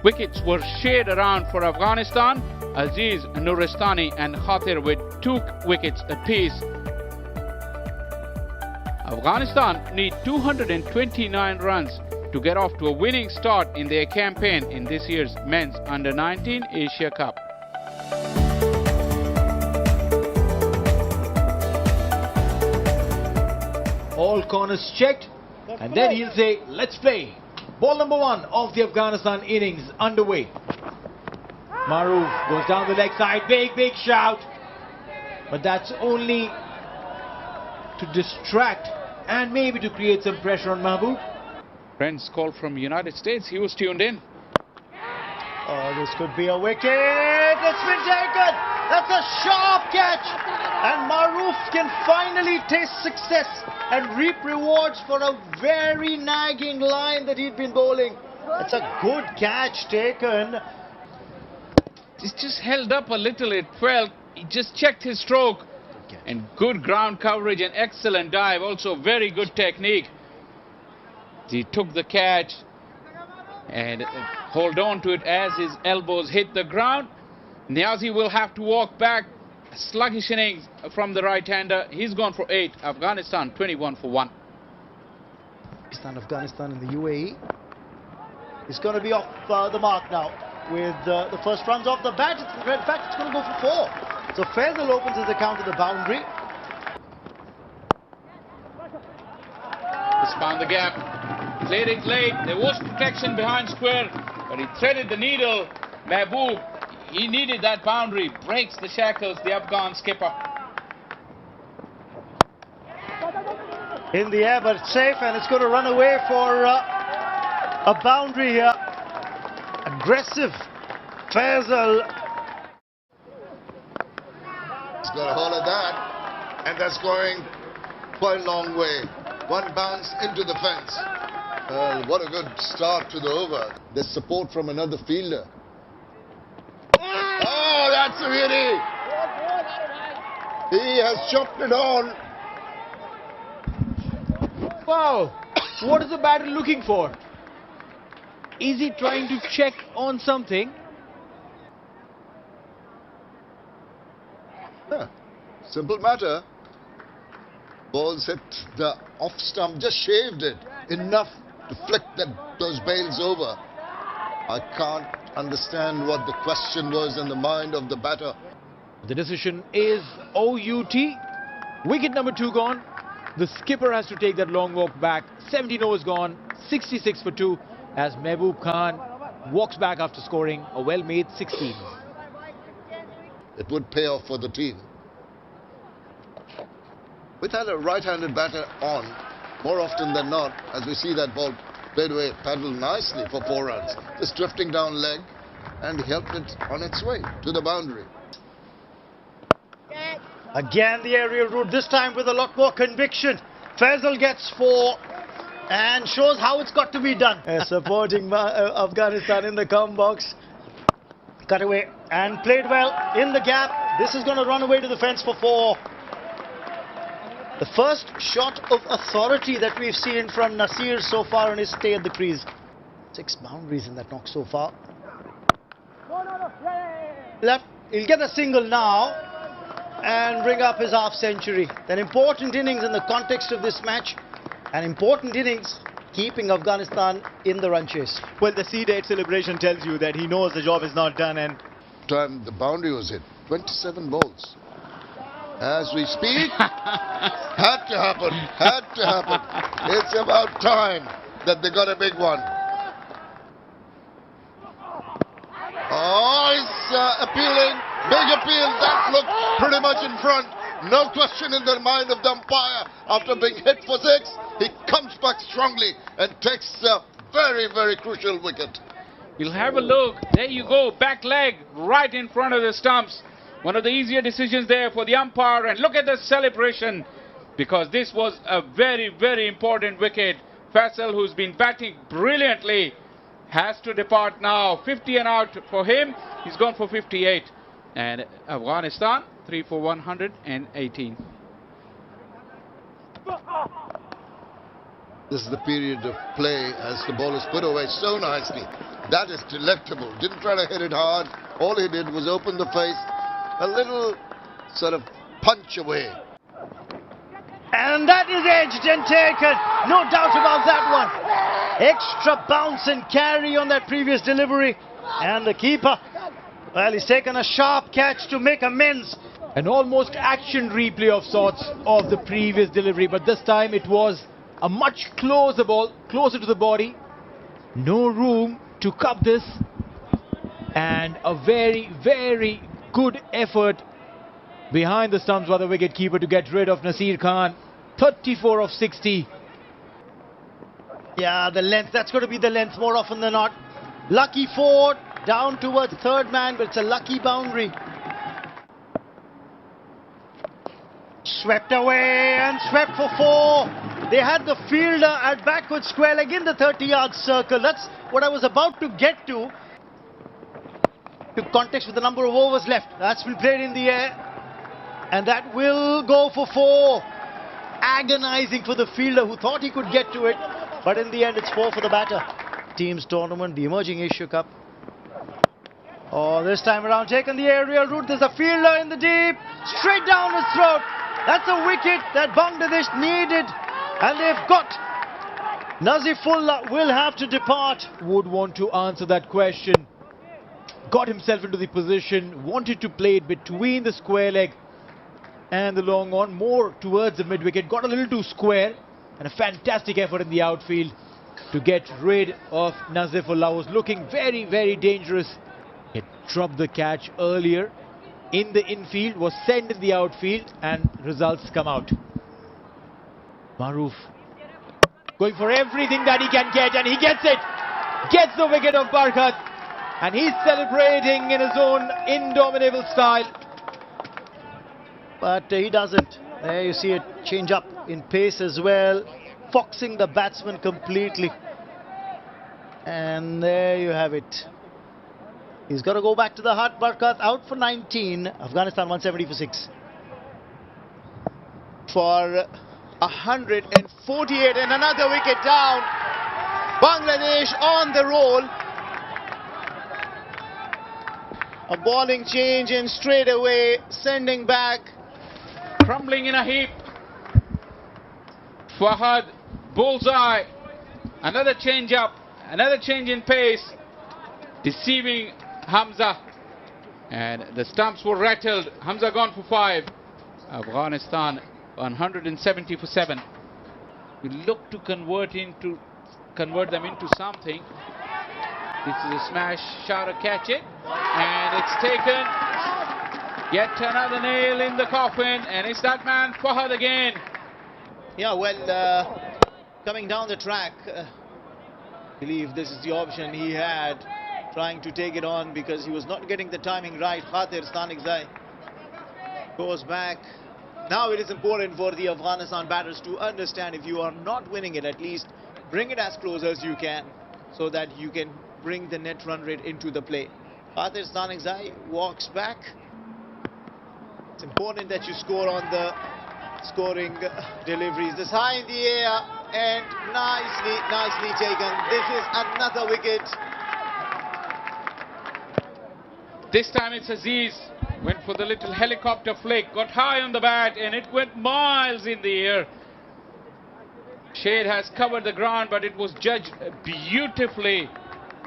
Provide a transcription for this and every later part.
Wickets were shared around for Afghanistan. Aziz, Nuristani and Khatir with 2 wickets apiece. Afghanistan need 229 runs to get off to a winning start in their campaign in this year's Men's Under-19 Asia Cup. All corners checked, and then he'll say, let's play. Ball number 1 of the Afghanistan innings underway. Maroof goes down the leg side, big shout. But that's only to distract and maybe to create some pressure on Mahbub. Friends called from United States, he was tuned in. Oh, this could be a wicket. It's been taken. That's a sharp catch. And Maroof can finally taste success and reap rewards for a very nagging line that he'd been bowling. That's a good catch taken. It's just held up a little, it felt. He just checked his stroke. And good ground coverage and excellent dive. Also very good technique. He took the catch and hold on to it as his elbows hit the ground. Niazi will have to walk back. Sluggish innings from the right-hander. He's gone for 8. Afghanistan 21 for 1. Afghanistan in the UAE is going to be off the mark now with the first runs off the bat. In fact, it's going to go for 4. So Faisal opens his account to the boundary. He's found the gap. Played it late. There was protection behind square, but he threaded the needle. Mahbub, he needed that boundary. Breaks the shackles, the Afghan skipper. In the air, but safe, and it's going to run away for a boundary here. Aggressive Faisal. He's got a hold of that, and that's going quite a long way. One bounce into the fence. What a good start to the over. There's support from another fielder. Oh, that's a beauty. He has chopped it on. Wow, what is the batter looking for? Is he trying to check on something? Yeah, simple matter. Balls hit the off stump, just shaved it enough to flick those bails over. I can't understand what the question was in the mind of the batter. The decision is OUT. Wicket number 2 gone. The skipper has to take that long walk back. 17 overs gone, 66 for 2 as Mahbub Khan walks back after scoring a well-made 16. It would pay off for the team. With had a right-handed batter on, more often than not, as we see that ball played away, paddled nicely for 4 runs. Just drifting down leg and helped it on its way to the boundary. Again the aerial route, this time with a lot more conviction. Faisal gets 4 and shows how it's got to be done. Supporting Afghanistan in the come box. Cut away and played well in the gap. This is going to run away to the fence for 4. The first shot of authority that we've seen from Nasir so far on his stay at the crease. 6 boundaries in that knock so far. Left, he'll get a single now and bring up his half-century. An important innings in the context of this match. An important innings keeping Afghanistan in the run chase. Well, the C-date celebration tells you that he knows the job is not done, and Time the boundary was hit. 27 balls. As we speak, had to happen. It's about time that they got a big one. Oh, he's appealing. Big appeal. That looked pretty much in front. No question in the mind of the umpire. After being hit for 6, he comes back strongly and takes a very, very crucial wicket. You'll have a look. There you go. Back leg right in front of the stumps. One of the easier decisions there for the umpire. And look at the celebration, because this was a very, very important wicket. Faisal, who's been batting brilliantly, has to depart now. 50 and out for him. He's gone for 58. And Afghanistan 3 for 118. This is the period of play as the ball is put away so nicely. That is delectable. Didn't try to hit it hard. All he did was open the face, a little sort of punch away. And that is edged and taken. No doubt about that one. Extra bounce and carry on that previous delivery. And the keeper, well, he's taken a sharp catch to make amends. An almost action replay of sorts of the previous delivery, but this time it was a much closer ball, closer to the body. No room to cup this. And a very, very good effort behind the stumps by the wicket-keeper to get rid of Nasir Khan. 34 of 60. Yeah, the length, that's going to be the length more often than not. Lucky four, down towards third man, but it's a lucky boundary. Swept away and swept for four. They had the fielder at backward square leg in the 30-yard circle. That's what I was about to get to. To context with the number of overs left. That's been played in the air. And that will go for four. Agonizing for the fielder who thought he could get to it. But in the end, it's four for the batter. Team's tournament, the emerging Asia Cup. Oh, this time around, taken the aerial route. There's a fielder in the deep. Straight down his throat. That's a wicket that Bangladesh needed. And they've got. Nazifullah will have to depart. Would want to answer that question. Got himself into the position. Wanted to play it between the square leg and the long on. More towards the mid-wicket. Got a little too square. And a fantastic effort in the outfield to get rid of Nazifullah. Was looking very, very dangerous. He dropped the catch earlier in the infield, was sent in the outfield, and results come out. Maroof going for everything that he can get, and he gets it. Gets the wicket of Barkat, and he's celebrating in his own indomitable style. But he doesn't. There you see it change up in pace as well, foxing the batsman completely. And there you have it. He's got to go back to the hut. Barkat out for 19. Afghanistan 170 for 6. For 148 and another wicket down. Bangladesh on the roll. A bowling change and straight away sending back. Crumbling in a heap. Fahad, bullseye. Another change up. Another change in pace. Deceiving Hamza. And the stumps were rattled. Hamza gone for 5. Afghanistan 170 for 7. We look to convert them into something. This is a smash, shot, catch it, and it's taken. Yet another nail in the coffin, and it's that man Fahad again. Yeah, well, coming down the track, I believe this is the option he had, trying to take it on because he was not getting the timing right. Khatir Stanigzai goes back. Now it is important for the Afghanistan batters to understand, if you are not winning it, at least bring it as close as you can so that you can bring the net run rate into the play. Khatir Stanigzai walks back. It's important that you score on the scoring deliveries. This high in the air and nicely taken. This is another wicket. This time it's Aziz. Went for the little helicopter flick, got high on the bat, and it went miles in the air. Shade has covered the ground, but it was judged beautifully.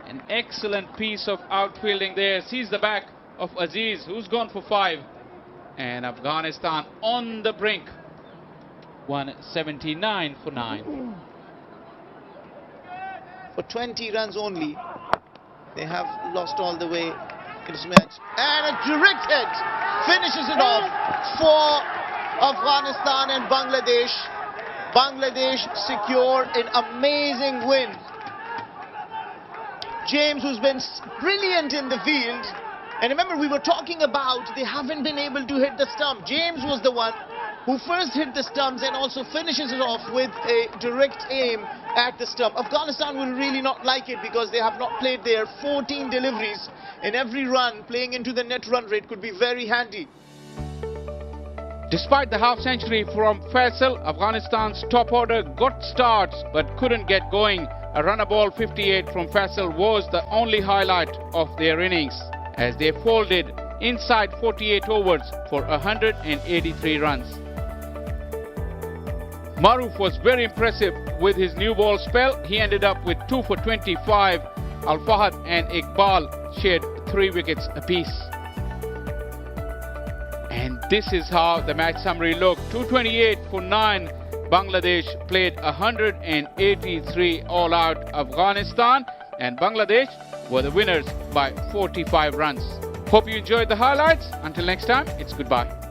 An excellent piece of outfielding there. Sees the back of Aziz, who's gone for 5. And Afghanistan on the brink. 179 for 9. For 20 runs only, they have lost all the way in this match. And a direct hit finishes it off for Afghanistan and Bangladesh. Bangladesh secure an amazing win. James, who's been brilliant in the field, and remember we were talking about they haven't been able to hit the stump. James was the one who first hit the stumps and also finishes it off with a direct aim at the stump. Afghanistan will really not like it because they have not played their 14 deliveries, and every run playing into the net run rate could be very handy. Despite the half century from Faisal, Afghanistan's top order got starts but couldn't get going. A runner ball 58 from Faisal was the only highlight of their innings as they folded inside 48 overs for 183 runs. Maruf was very impressive with his new ball spell. He ended up with 2 for 25. Al Fahad and Iqbal shared 3 wickets apiece. And this is how the match summary looked. 228 for 9. Bangladesh played 183 all out. Afghanistan and Bangladesh were the winners by 45 runs. Hope you enjoyed the highlights. Until next time, it's goodbye.